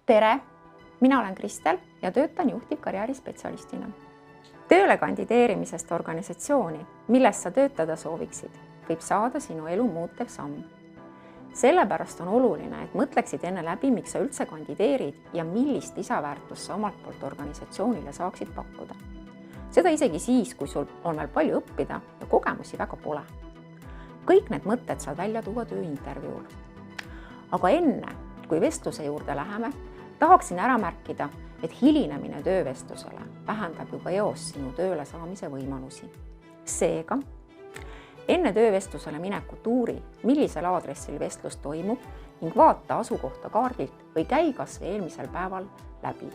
tere, mina olen Kristel ja töötan juhtivkarjäärispetsialistina. Tööle kandideerimisest organisatsiooni, milles sa töötada sooviksid, võib saada sinu elu muutev samm. Sellepärast on oluline, et mõtleksid enne läbi, miks sa üldse kandideerid ja millist lisaväärtust sa omalt poolt organisatsioonile saaksid pakkuda. Seda isegi siis, kui sul on veel palju õppida ja kogemusi väga pole. Kõik need mõtted saad välja tuua tööintervjuul. Aga enne, kui vestluse juurde läheme, tahaksin ära märkida, et hilinemine töövestlusele vähendab juba eos sinu tööle saamise võimalusi. Seega, enne töövestlusele minekut uuri, millisel aadressil vestlus toimub ning vaata asukohta kaardilt või käi kas või eelmisel päeval läbi.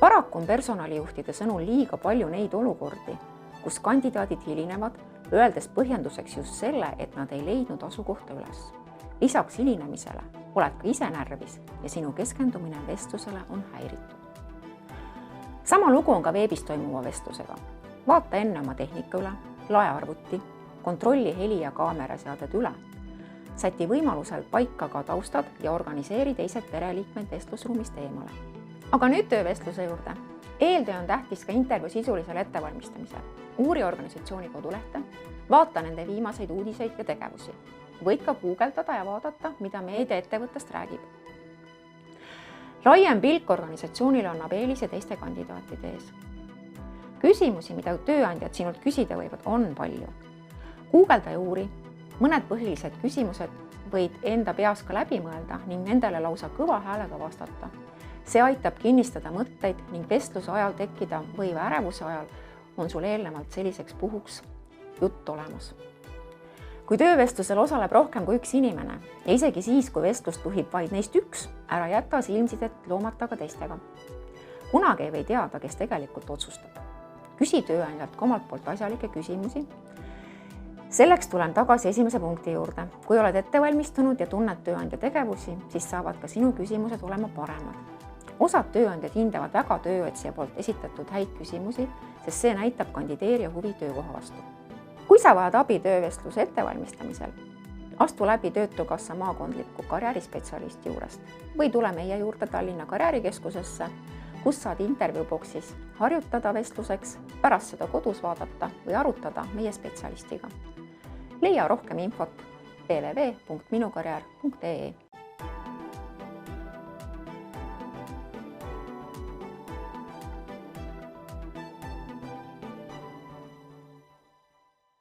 Paraku on personalijuhtide sõnul liiga palju neid olukordi, kus kandidaadid hilinevad, öeldes põhjenduseks just selle, et nad ei leidnud asukohta üles. Lisaks hilinemisele oled ka ise närvis ja sinu keskendumine vestlusele on häiritud. Sama lugu on ka veebis toimuva vestlusega. Vaata enne oma tehnika üle, lae arvuti, kontrolli heli ja kaameraseaded üle. Säti võimalusel paika ka taustad ja organiseeri teised pereliikmed vestlusruumist eemale. Aga nüüd töövestluse juurde. Eeltöö on tähtis ka intervjuu sisulisel ettevalmistamisel. Uuri organisatsiooni kodulehte, vaata nende viimaseid uudiseid ja tegevusi. Võid ka guugeldada ja vaadata, mida meediaettevõttest räägib. Laiem pilk organisatsioonile annab eelise teiste kandidaatide ees. Küsimusi, mida tööandjad sinult küsida võivad, on palju. Guugelda ja uuri, mõned põhilised küsimused võid enda peas ka läbi mõelda ning nendele lausa kõva häälega vastata. See aitab kinnistada mõtteid ning vestluse ajal tekkida või ärevuse ajal on sul eelnevalt selliseks puhuks jutt olemas. Kui töövestlusel osaleb rohkem kui üks inimene ja isegi siis, kui vestlust juhib vaid neist üks, ära jäta silmsidet loomata ka teistega. Kunagi ei või teada, kes tegelikult otsustab. Küsi tööandjalt ka omalt poolt asjalikke küsimusi. Selleks tulen tagasi esimese punkti juurde. Kui oled ettevalmistunud ja tunned tööandja tegevusi, siis saavad ka sinu küsimused olema paremad. Osad tööandjad hindavad väga tööotsija poolt esitatud häid küsimusi, sest see näitab kandideerija huvi töökoha vastu. Kui sa vajad abi töövestluse ettevalmistamisel, astu läbi Töötukassa maakondliku karjäärispetsialisti juurest või tule meie juurde Tallinna Karjäärikeskusesse, kus saad intervjuuboksis harjutada vestluseks, pärast seda kodus vaadata või arutada meie spetsialistiga. Leia rohkem infot www.minukarjäär.ee